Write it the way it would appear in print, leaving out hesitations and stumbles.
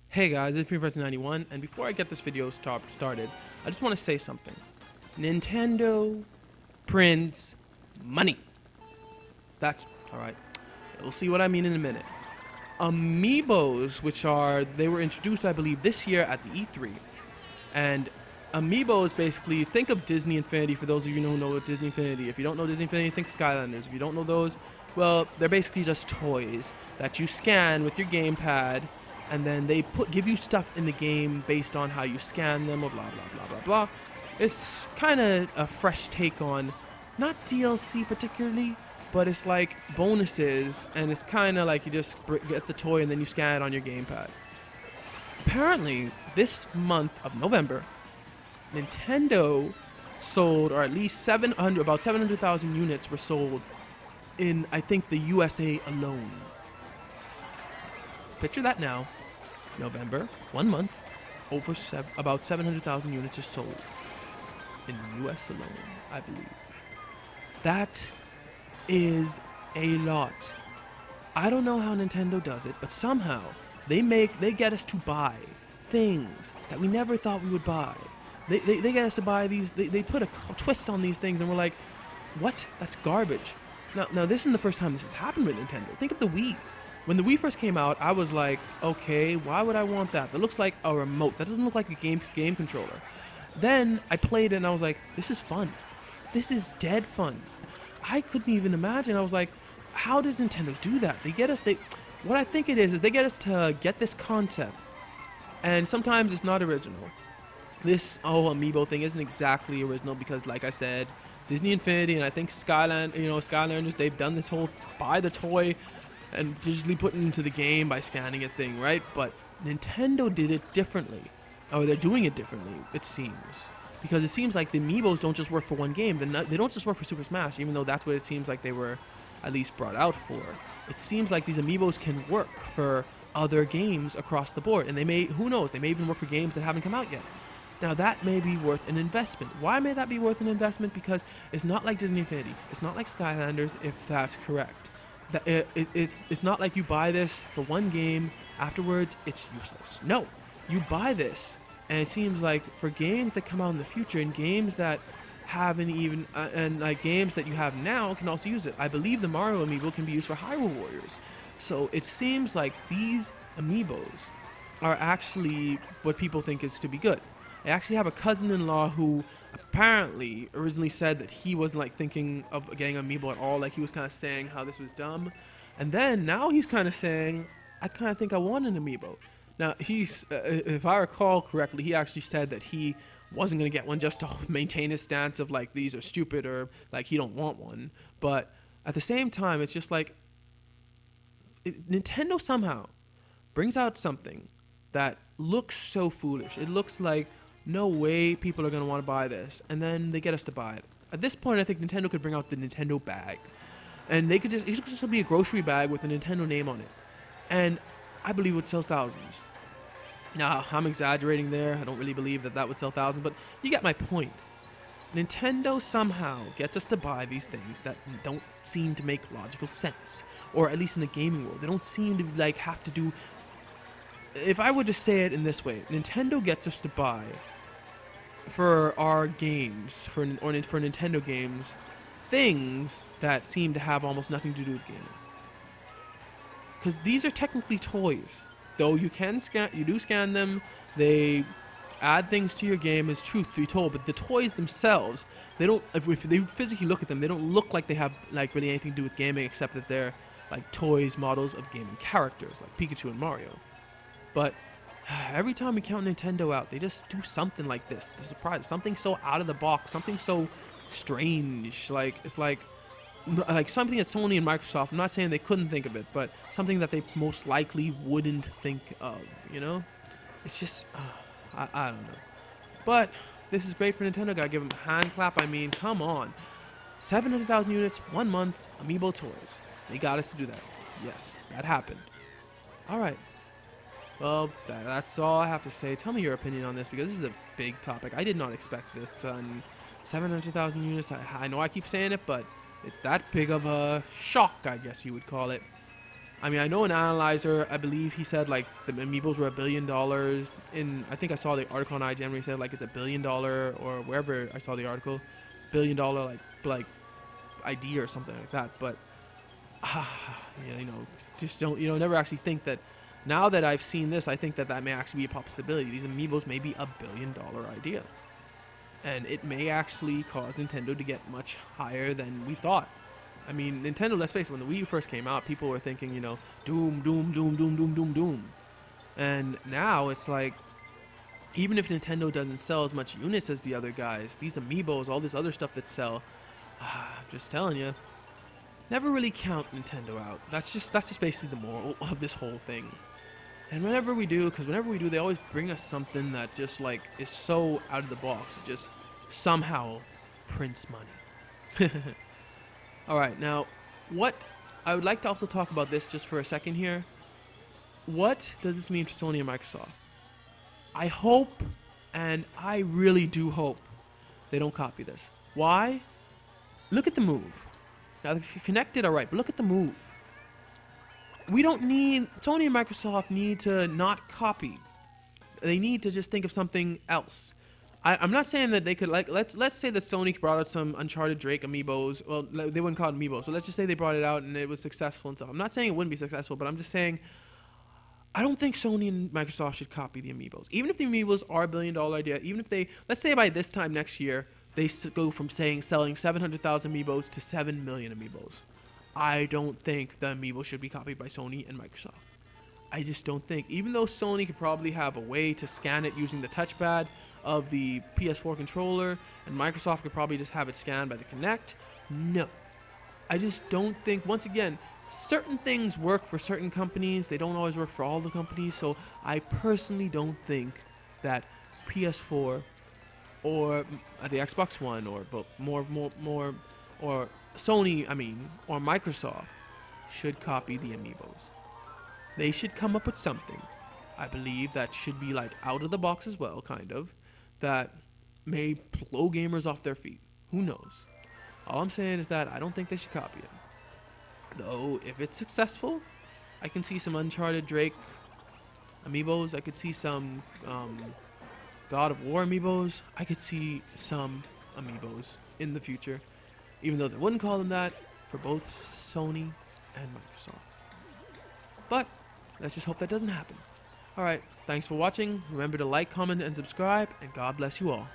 Hey guys, it's Universe91, and before I get this video started, I just want to say something. Nintendo prints money. That's alright. You'll see what I mean in a minute. Amiibos, they were introduced, I believe, this year at the E3. And Amiibos basically, think of Disney Infinity for those of you who know Disney Infinity. If you don't know Disney Infinity, think Skylanders. If you don't know those, well, they're basically just toys that you scan with your gamepad, and then they give you stuff in the game based on how you scan them, or blah blah blah blah blah. It's kind of a fresh take on, not DLC particularly, but it's like bonuses, and it's kind of like you just get the toy and then you scan it on your gamepad. Apparently, this month of November, Nintendo sold, or at least about 700,000 units were sold in, I think, the USA alone. Picture that now. November, 1 month, about 700,000 units are sold in the US alone, I believe. That is a lot. I don't know how Nintendo does it, but somehow they get us to buy things that we never thought we would buy. They get us to buy these, they put a twist on these things, and we're like, what? That's garbage. Now this isn't the first time this has happened with Nintendo. Think of the Wii. When the Wii first came out, I was like, okay, why would I want that? That looks like a remote. That doesn't look like a game controller. Then I played it and I was like, this is fun. This is dead fun. I couldn't even imagine. I was like, how does Nintendo do that? What I think it is they get us to get this concept, and sometimes it's not original. This Amiibo thing isn't exactly original because, like I said, Disney Infinity and I think Skylanders, they've done this whole buy the toy and digitally put it into the game by scanning a thing, right? But Nintendo did it differently, or they're doing it differently, it seems. Because it seems like the Amiibos don't just work for one game. They don't just work for Super Smash, even though that's what it seems like they were at least brought out for. It seems like these Amiibos can work for other games across the board. And they may, who knows, they may even work for games that haven't come out yet. Now that may be worth an investment. Why may that be worth an investment? Because it's not like Disney Infinity. It's not like Skylanders, if that's correct. It's not like you buy this for one game, afterwards it's useless. No, you buy this, and it seems like for games that come out in the future, and games that haven't even, and like games that you have now can also use it. I believe the Mario Amiibo can be used for Hyrule Warriors. So it seems like these Amiibos are actually what people think is to be good. I actually have a cousin-in-law who apparently originally said that he wasn't like thinking of getting an Amiibo at all. Like he was kind of saying how this was dumb, and then now he's kind of saying, I kind of think I want an Amiibo. Now he's, if I recall correctly, he actually said that he wasn't gonna get one just to maintain his stance of like these are stupid, or like he don't want one. But at the same time, it's just like Nintendo somehow brings out something that looks so foolish. It looks like, no way people are going to want to buy this, and then they get us to buy it. At this point, I think Nintendo could bring out the Nintendo bag, and it could just be a grocery bag with a Nintendo name on it, and I believe it would sell thousands. Now, I'm exaggerating there. I don't really believe that would sell thousands, but you get my point. Nintendo somehow gets us to buy these things that don't seem to make logical sense, or at least in the gaming world, they don't seem to like have to do. If I were to say it in this way, Nintendo gets us to buy for our games, for Nintendo games, things that seem to have almost nothing to do with gaming. Because these are technically toys, though you do scan them. They add things to your game, is truth to be told. But the toys themselves, they don't. If they physically look at them, they don't look like they have like really anything to do with gaming, except that they're like toys, models of gaming characters, like Pikachu and Mario. But every time we count Nintendo out, they just do something like this to surprise, something so out of the box, something so strange. Like it's like something that Sony and Microsoft, I'm not saying they couldn't think of it, but something that they most likely wouldn't think of, you know? It's just, I don't know. But this is great for Nintendo. Gotta give them a hand clap. I mean, come on. 700,000 units, 1 month, Amiibo toys. They got us to do that. Yes, that happened. All right. Well, that's all I have to say. Tell me your opinion on this, because this is a big topic. I did not expect this. 700,000 units, I know I keep saying it, but it's that big of a shock, I guess you would call it. I mean, I know an analyzer, I believe he said like the Amiibos were $1 billion. I think I saw the article on IGN where he said like it's $1 billion, or wherever I saw the article, $1 billion like idea or something like that. But yeah, just don't, never actually think that. Now that I've seen this, I think that may actually be a possibility. These Amiibos may be $1 billion idea, and it may actually cause Nintendo to get much higher than we thought. I mean, Nintendo, let's face it, when the Wii U first came out, people were thinking, doom, doom, doom, doom, doom, doom, doom. And now it's like, even if Nintendo doesn't sell as much units as the other guys, these Amiibos, all this other stuff that sell, just telling you, never really count Nintendo out. That's just basically the moral of this whole thing. And whenever we do, they always bring us something that just like is so out of the box, it just somehow prints money. All right, now, what I would like to also talk about this just for a second here. What does this mean for Sony and Microsoft? I hope, and I really do hope, they don't copy this. Why? Look at the move. Now, if you're connected, all right, but look at the move. We don't need, Sony and Microsoft need to not copy. They need to just think of something else. I'm not saying that they could, like, let's say that Sony brought out some Uncharted Drake Amiibos. Well, they wouldn't call it Amiibo, so let's just say they brought it out and it was successful and stuff. I'm not saying it wouldn't be successful, but I'm just saying I don't think Sony and Microsoft should copy the Amiibos. Even if the Amiibos are $1 billion idea, even if they, let's say by this time next year, they go from selling 700,000 Amiibos to 7 million Amiibos. I don't think the Amiibo should be copied by Sony and Microsoft. I just don't think. Even though Sony could probably have a way to scan it using the touchpad of the PS4 controller, and Microsoft could probably just have it scanned by the Kinect. No. I just don't think, once again, certain things work for certain companies. They don't always work for all the companies. So I personally don't think that PS4 or the Xbox One or Sony, or Microsoft should copy the Amiibos. They should come up with something, I believe, that should be like out of the box as well, kind of, that may blow gamers off their feet. Who knows? All I'm saying is that I don't think they should copy it. Though, if it's successful, I can see some Uncharted Drake Amiibos. I could see some God of War Amiibos. I could see some Amiibos in the future, even though they wouldn't call them that for both Sony and Microsoft. But let's just hope that doesn't happen. Alright, thanks for watching. Remember to like, comment, and subscribe, and God bless you all.